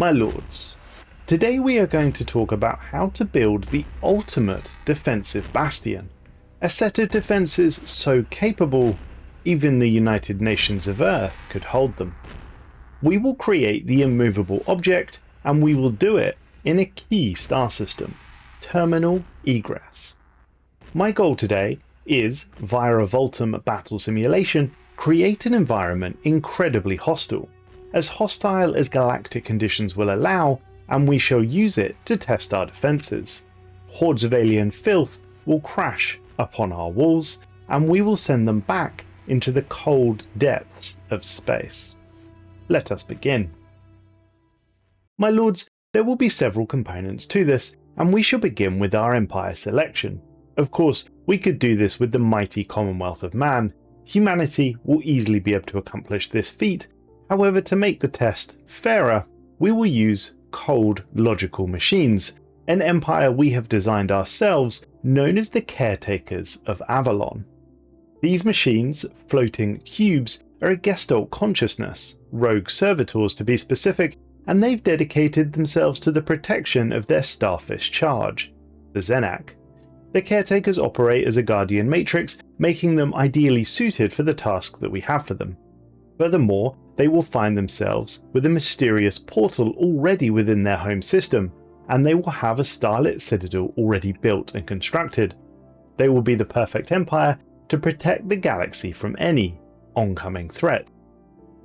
My lords, today we are going to talk about how to build the ultimate defensive bastion, a set of defences so capable even the United Nations of Earth could hold them. We will create the immovable object, and we will do it in a key star system, Terminal Egress. My goal today is, via a Voltum battle simulation, create an environment incredibly hostile as galactic conditions will allow, and we shall use it to test our defences. Hordes of alien filth will crash upon our walls, and we will send them back into the cold depths of space. Let us begin. My lords, there will be several components to this, and we shall begin with our Empire selection. Of course, we could do this with the mighty Commonwealth of Man. Humanity will easily be able to accomplish this feat. However, to make the test fairer, we will use cold logical machines, an empire we have designed ourselves, known as the Caretakers of Avalon. These machines, floating cubes, are a Gestalt consciousness, rogue servitors to be specific, and they've dedicated themselves to the protection of their starfish charge, the Zenak. The Caretakers operate as a guardian matrix, making them ideally suited for the task that we have for them. Furthermore, they will find themselves with a mysterious portal already within their home system, and they will have a starlit citadel already built and constructed. They will be the perfect empire to protect the galaxy from any oncoming threat.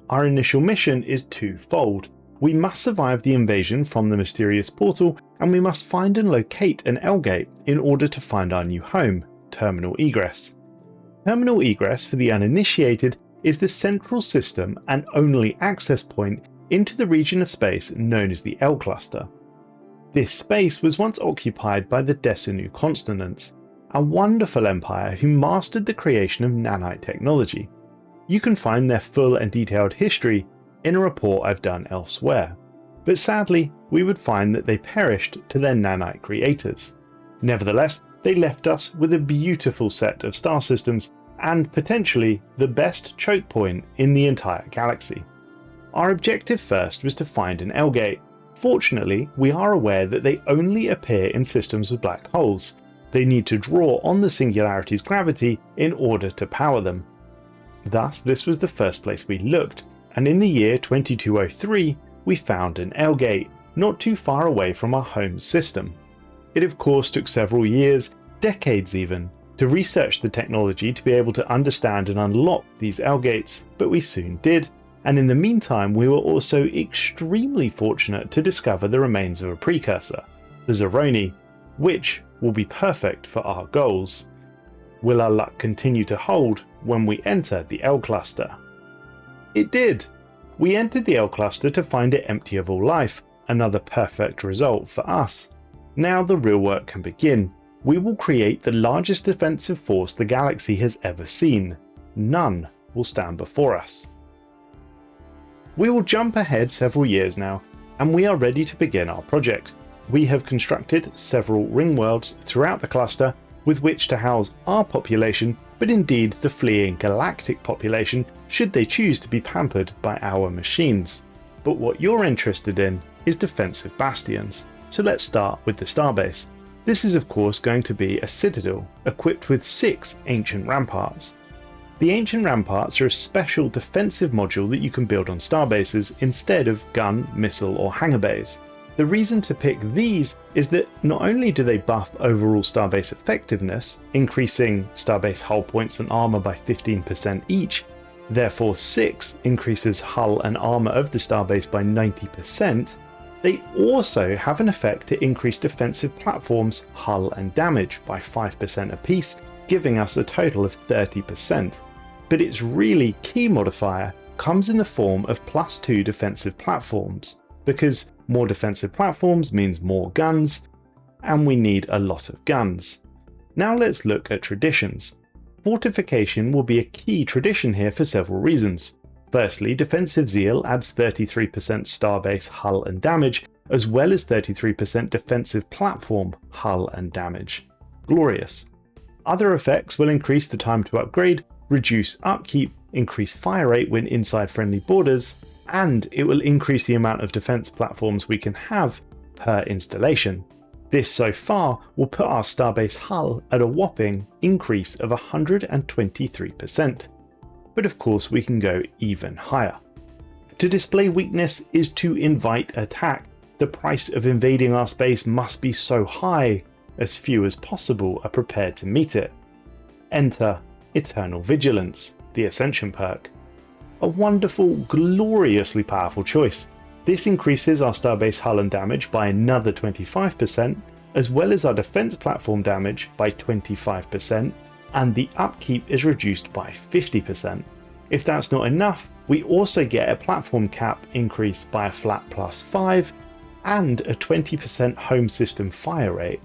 Our initial mission is twofold. We must survive the invasion from the mysterious portal, and we must find and locate an L-gate in order to find our new home, Terminal Egress. Terminal Egress, for the uninitiated, is the central system and only access point into the region of space known as the L Cluster. This space was once occupied by the Desanu Consonants, a wonderful empire who mastered the creation of nanite technology. You can find their full and detailed history in a report I've done elsewhere, but sadly we would find that they perished to their nanite creators. Nevertheless, they left us with a beautiful set of star systems and potentially the best choke point in the entire galaxy. Our objective first was to find an L-gate. Fortunately, we are aware that they only appear in systems with black holes. They need to draw on the singularity's gravity in order to power them. Thus, this was the first place we looked, and in the year 2203 we found an L-gate, not too far away from our home system. It of course took several years, decades even, to research the technology to be able to understand and unlock these L-gates, but we soon did, and in the meantime we were also extremely fortunate to discover the remains of a precursor, the Zeroni, which will be perfect for our goals. Will our luck continue to hold when we enter the L Cluster? It did! We entered the L Cluster to find it empty of all life, another perfect result for us. Now the real work can begin. We will create the largest defensive force the galaxy has ever seen. None will stand before us. We will jump ahead several years now, and we are ready to begin our project. We have constructed several ring worlds throughout the cluster with which to house our population, but indeed the fleeing galactic population should they choose to be pampered by our machines. But what you're interested in is defensive bastions, so let's start with the starbase. This is of course going to be a citadel equipped with 6 ancient ramparts. The ancient ramparts are a special defensive module that you can build on starbases instead of gun, missile or hangar bays. The reason to pick these is that not only do they buff overall starbase effectiveness, increasing starbase hull points and armor by 15% each, therefore 6 increases hull and armor of the starbase by 90%, they also have an effect to increase defensive platforms' hull and damage by 5% apiece, giving us a total of 30%. But its really key modifier comes in the form of +2 defensive platforms, because more defensive platforms means more guns, and we need a lot of guns. Now let's look at traditions. Fortification will be a key tradition here for several reasons. Firstly, defensive zeal adds 33% starbase hull and damage, as well as 33% defensive platform hull and damage. Glorious. Other effects will increase the time to upgrade, reduce upkeep, increase fire rate when inside friendly borders, and it will increase the amount of defense platforms we can have per installation. This so far will put our starbase hull at a whopping increase of 123%. But of course we can go even higher. To display weakness is to invite attack. The price of invading our space must be so high, as few as possible are prepared to meet it. Enter Eternal Vigilance, the Ascension perk. A wonderful, gloriously powerful choice. This increases our starbase hull and damage by another 25%, as well as our defense platform damage by 25%, and the upkeep is reduced by 50%. If that's not enough, we also get a platform cap increase by a flat +5 and a 20% home system fire rate.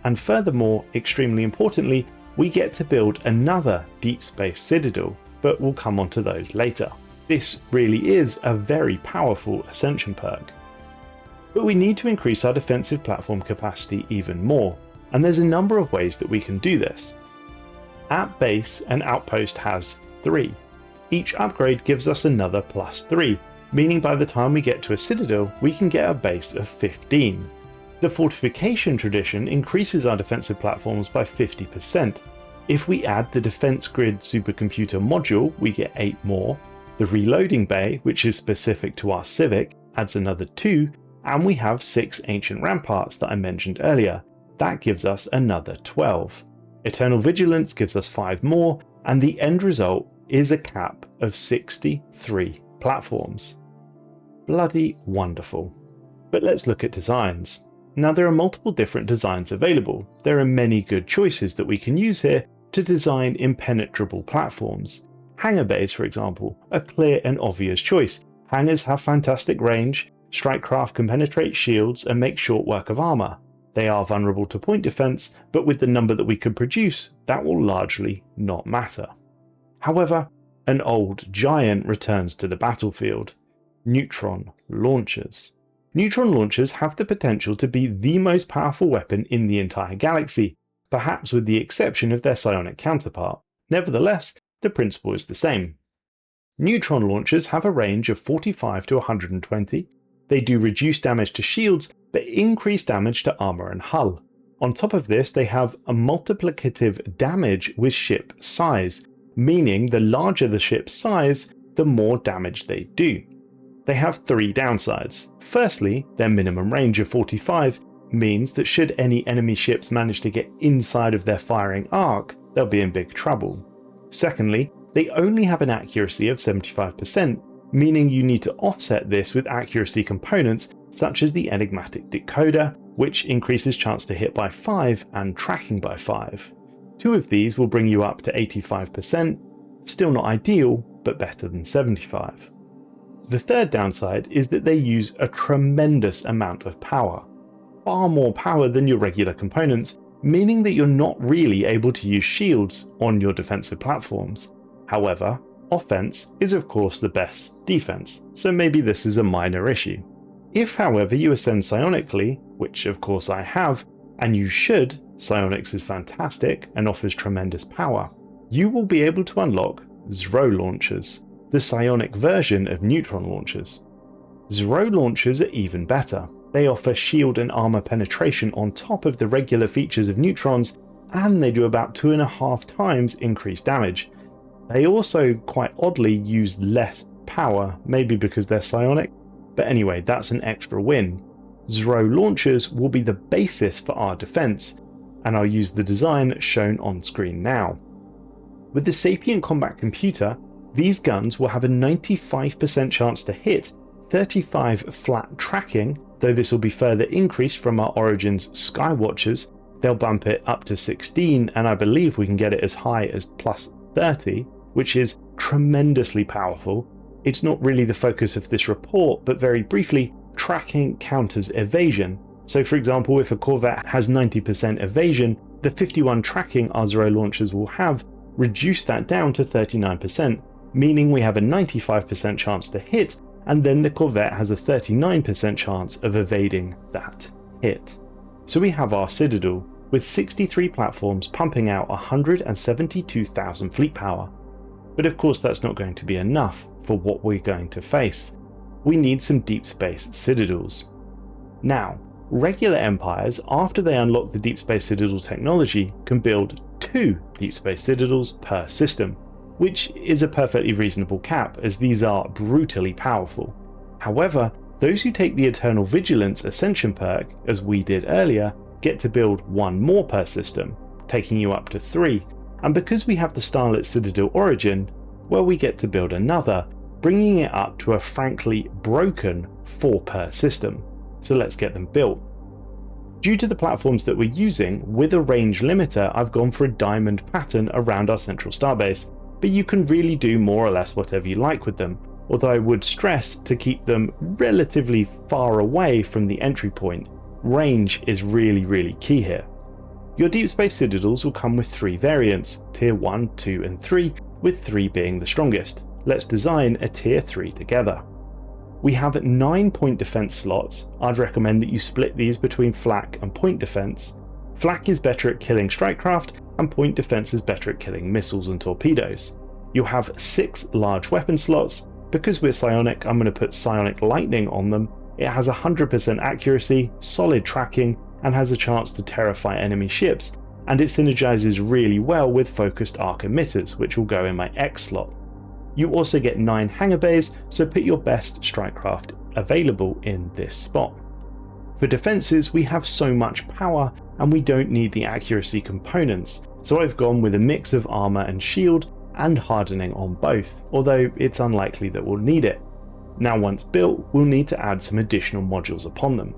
And furthermore, extremely importantly, we get to build another deep space citadel, but we'll come onto those later. This really is a very powerful Ascension perk. But we need to increase our defensive platform capacity even more, and there's a number of ways that we can do this. At base, an outpost has 3. Each upgrade gives us another +3, meaning by the time we get to a citadel, we can get a base of 15. The fortification tradition increases our defensive platforms by 50%. If we add the defense grid supercomputer module, we get 8 more. The reloading bay, which is specific to our civic, adds another 2, and we have 6 ancient ramparts that I mentioned earlier. That gives us another 12. Eternal Vigilance gives us 5 more, and the end result is a cap of 63 platforms. Bloody wonderful. But let's look at designs. Now there are multiple different designs available. There are many good choices that we can use here to design impenetrable platforms. Hangar bays, for example, a clear and obvious choice. Hangars have fantastic range, strikecraft can penetrate shields and make short work of armour. They are vulnerable to point defense, but with the number that we could produce, that will largely not matter. However, an old giant returns to the battlefield: neutron launchers. Neutron launchers have the potential to be the most powerful weapon in the entire galaxy, perhaps with the exception of their psionic counterpart. Nevertheless, the principle is the same. Neutron launchers have a range of 45 to 120. They do reduce damage to shields, but increase damage to armor and hull. On top of this, they have a multiplicative damage with ship size, meaning the larger the ship's size, the more damage they do. They have 3 downsides. Firstly, their minimum range of 45 means that should any enemy ships manage to get inside of their firing arc, they'll be in big trouble. Secondly, they only have an accuracy of 75%, meaning you need to offset this with accuracy components such as the enigmatic decoder, which increases chance to hit by 5 and tracking by 5. 2 of these will bring you up to 85%, still not ideal, but better than 75. The third downside is that they use a tremendous amount of power, far more power than your regular components, meaning that you're not really able to use shields on your defensive platforms. However, offense is of course the best defense, so maybe this is a minor issue. If however you ascend psionically, which of course I have, and you should, psionics is fantastic and offers tremendous power, you will be able to unlock Zro launchers, the psionic version of neutron launchers. Zro launchers are even better. They offer shield and armor penetration on top of the regular features of neutrons, and they do about 2.5 times increased damage. They also, quite oddly, use less power, maybe because they're psionic, but anyway, that's an extra win. Zro launchers will be the basis for our defense, and I'll use the design shown on screen now. With the Sapient Combat Computer, these guns will have a 95% chance to hit, 35 flat tracking, though this will be further increased from our Origins Skywatchers. They'll bump it up to 16, and I believe we can get it as high as +30, which is tremendously powerful. It's not really the focus of this report, but very briefly, tracking counters evasion. So for example, if a Corvette has 90% evasion, the 51 tracking our Zro launchers will have reduce that down to 39%, meaning we have a 95% chance to hit, and then the Corvette has a 39% chance of evading that hit. So we have our Citadel, with 63 platforms pumping out 172,000 fleet power. But of course that's not going to be enough for what we're going to face. we need some deep space citadels. Now, regular empires, after they unlock the deep space citadel technology, can build 2 deep space citadels per system, which is a perfectly reasonable cap as these are brutally powerful. However, those who take the Eternal Vigilance Ascension perk, as we did earlier, get to build 1 more per system, taking you up to 3, and because we have the Starlit Citadel Origin, well, we get to build another, bringing it up to a frankly broken 4 per system. So let's get them built. Due to the platforms that we're using, with a range limiter, I've gone for a diamond pattern around our central starbase, but you can really do more or less whatever you like with them, although I would stress to keep them relatively far away from the entry point. Range is really key here. Your deep space citadels will come with 3 variants, tier 1, 2 and 3, with 3 being the strongest. Let's design a tier 3 together. We have 9 point defense slots. I'd recommend that you split these between flak and point defense. Flak is better at killing strikecraft and point defense is better at killing missiles and torpedoes. You'll have 6 large weapon slots. Because we're psionic, I'm going to put psionic lightning on them. It has 100% accuracy, solid tracking, and has a chance to terrify enemy ships, and it synergizes really well with focused arc emitters, which will go in my X slot. You also get 9 hangar bays, so put your best strikecraft available in this spot. For defenses, we have so much power and we don't need the accuracy components, so I've gone with a mix of armor and shield and hardening on both, although it's unlikely that we'll need it. Now once built, we'll need to add some additional modules upon them.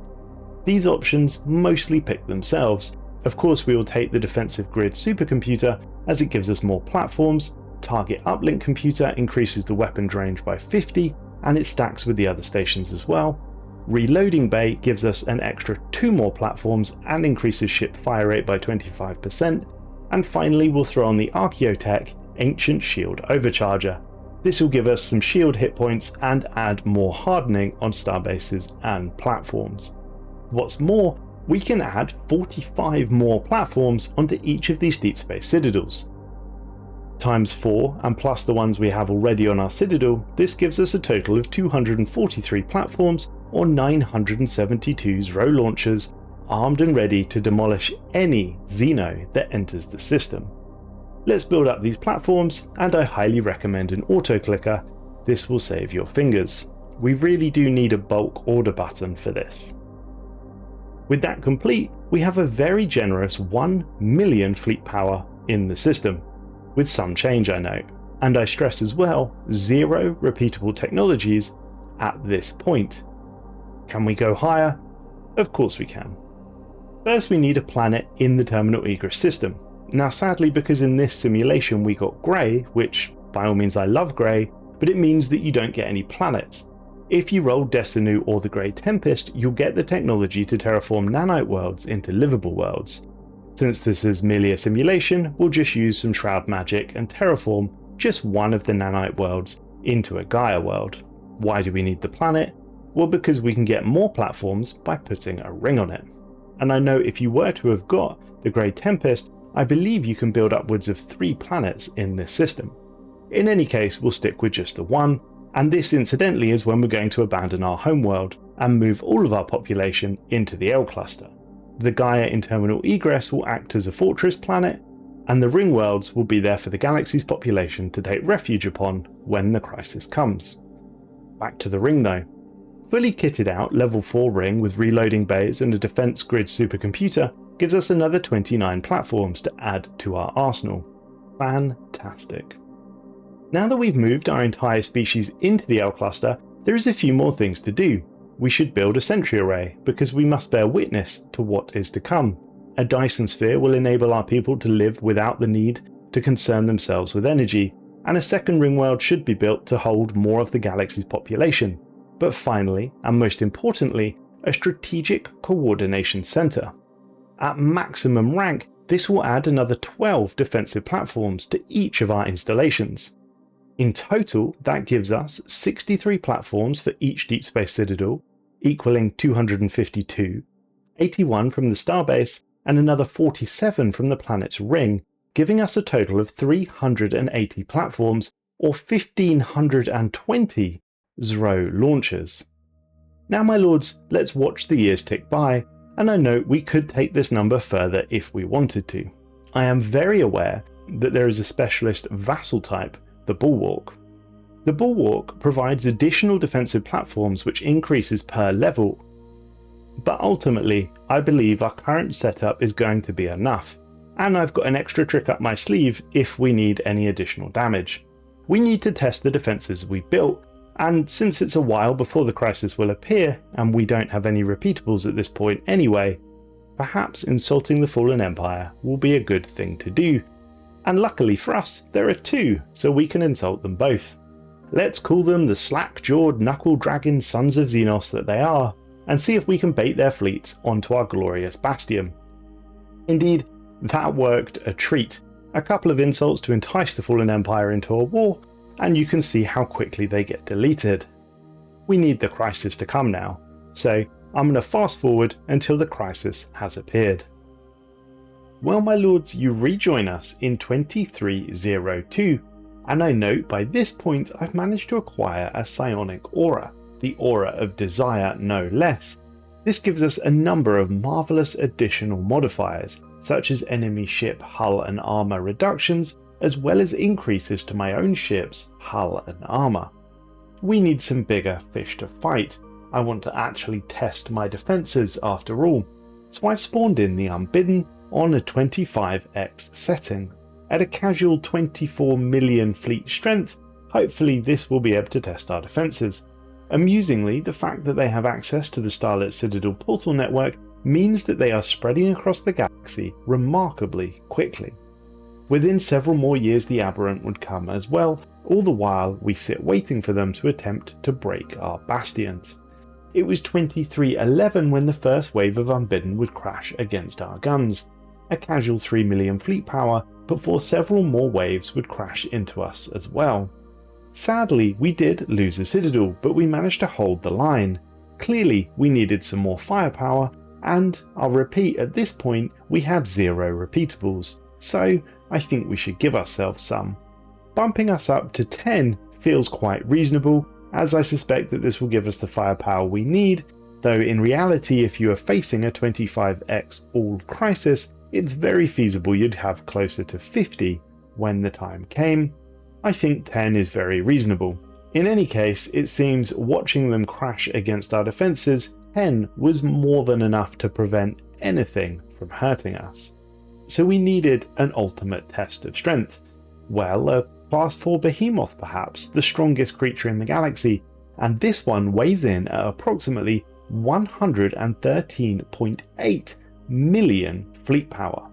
These options mostly pick themselves. Of course, we will take the defensive grid supercomputer as it gives us more platforms. Target uplink computer increases the weapons range by 50 and it stacks with the other stations as well. Reloading bay gives us an extra 2 more platforms and increases ship fire rate by 25%. And finally we'll throw on the Archaeotech Ancient Shield Overcharger. This will give us some shield hit points and add more hardening on starbases and platforms. What's more, we can add 45 more platforms onto each of these deep space citadels. Times 4 and plus the ones we have already on our citadel, this gives us a total of 243 platforms or 972 Zro launchers, armed and ready to demolish any Xeno that enters the system. Let's build up these platforms, and I highly recommend an auto clicker. This will save your fingers. We really do need a bulk order button for this. With that complete, we have a very generous 1 million fleet power in the system. With some change, I note, and I stress as well, 0 repeatable technologies at this point. Can we go higher? Of course we can. First we need a planet in the terminal Egress system. Now sadly, because in this simulation we got grey, which by all means I love grey, but it means that you don't get any planets. If you roll Desanu or the Grey Tempest, you'll get the technology to terraform nanite worlds into livable worlds. Since this is merely a simulation, we'll just use some Shroud magic and terraform just one of the nanite worlds into a Gaia world. Why do we need the planet? Well, because we can get more platforms by putting a ring on it. And I know if you were to have got the Grey Tempest, I believe you can build upwards of 3 planets in this system. In any case, we'll stick with just the 1, and this incidentally is when we're going to abandon our homeworld and move all of our population into the L cluster. The Gaia in terminal Egress will act as a fortress planet, and the ring worlds will be there for the galaxy's population to take refuge upon when the crisis comes. Back to the ring though. Fully kitted out level 4 ring with reloading bays and a defense grid supercomputer gives us another 29 platforms to add to our arsenal. Fantastic. Now that we've moved our entire species into the L cluster, there is a few more things to do. We should build a sentry array, because we must bear witness to what is to come. A Dyson sphere will enable our people to live without the need to concern themselves with energy, and a second ring world should be built to hold more of the galaxy's population. But finally, and most importantly, a strategic coordination center. At maximum rank, this will add another 12 defensive platforms to each of our installations. In total, that gives us 63 platforms for each deep space citadel, equaling 252, 81 from the starbase, and another 47 from the planet's ring, giving us a total of 380 platforms, or 1,520 Zro launchers. Now my lords, let's watch the years tick by, and I know we could take this number further if we wanted to. I am very aware that there is a specialist vassal type, the Bulwark. The Bulwark provides additional defensive platforms which increases per level, but ultimately I believe our current setup is going to be enough, and I've got an extra trick up my sleeve if we need any additional damage. We need to test the defences we built, and since it's a while before the crisis will appear and we don't have any repeatables at this point anyway, perhaps insulting the Fallen Empire will be a good thing to do. And luckily for us, there are two, so we can insult them both. Let's call them the slack-jawed knuckle-dragging sons of Xenos that they are, and see if we can bait their fleets onto our glorious Bastion. Indeed, that worked a treat. A couple of insults to entice the Fallen Empire into a war, and you can see how quickly they get deleted. We need the crisis to come now, so I'm going to fast forward until the crisis has appeared. Well my lords, you rejoin us in 2302, and I note by this point I've managed to acquire a psionic aura, the aura of desire no less. This gives us a number of marvellous additional modifiers, such as enemy ship hull and armour reductions, as well as increases to my own ship's hull and armour. We need some bigger fish to fight. I want to actually test my defences after all, so I've spawned in the Unbidden on a 25x setting. At a casual 24 million fleet strength, hopefully this will be able to test our defences. Amusingly, the fact that they have access to the Starlit Citadel portal network means that they are spreading across the galaxy remarkably quickly. Within several more years the Aberrant would come as well, all the while we sit waiting for them to attempt to break our bastions. It was 2311 when the first wave of Unbidden would crash against our guns, a casual 3 million fleet power before several more waves would crash into us as well. Sadly, we did lose a Citadel, but we managed to hold the line. Clearly we needed some more firepower, and I'll repeat, at this point we had 0 repeatables, so I think we should give ourselves some. Bumping us up to 10 feels quite reasonable, as I suspect that this will give us the firepower we need, though in reality if you are facing a 25x all crisis, it's very feasible you'd have closer to 50 when the time came. I think 10 is very reasonable. In any case, it seems watching them crash against our defences, 10 was more than enough to prevent anything from hurting us. So we needed an ultimate test of strength. Well, a class 4 behemoth perhaps, the strongest creature in the galaxy, and this one weighs in at approximately 113.8 million fleet power.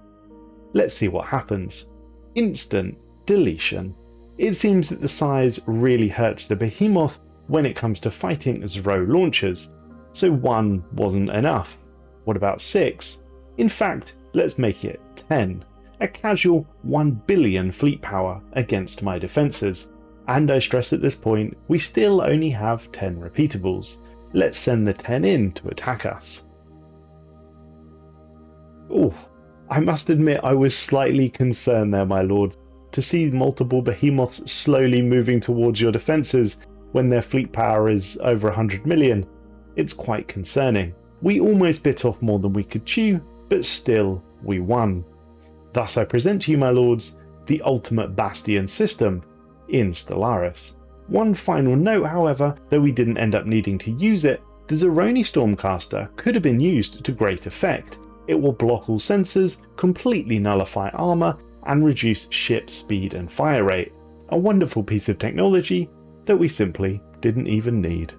Let's see what happens. Instant deletion. It seems that the size really hurts the behemoth when it comes to fighting Zro launchers, so 1 wasn't enough. What about 6? In fact, let's make it 10. A casual 1 billion fleet power against my defences. And I stress at this point, we still only have 10 repeatables. Let's send the 10 in to attack us. Oh, I must admit I was slightly concerned there, my lord. To see multiple behemoths slowly moving towards your defences when their fleet power is over 100 million, it's quite concerning. We almost bit off more than we could chew, but still we won. Thus I present to you, my lords, the ultimate Bastion system in Stellaris. One final note, however, though we didn't end up needing to use it, the Zeroni Stormcaster could have been used to great effect. It will block all sensors, completely nullify armour, and reduce ship speed and fire rate. A wonderful piece of technology that we simply didn't even need.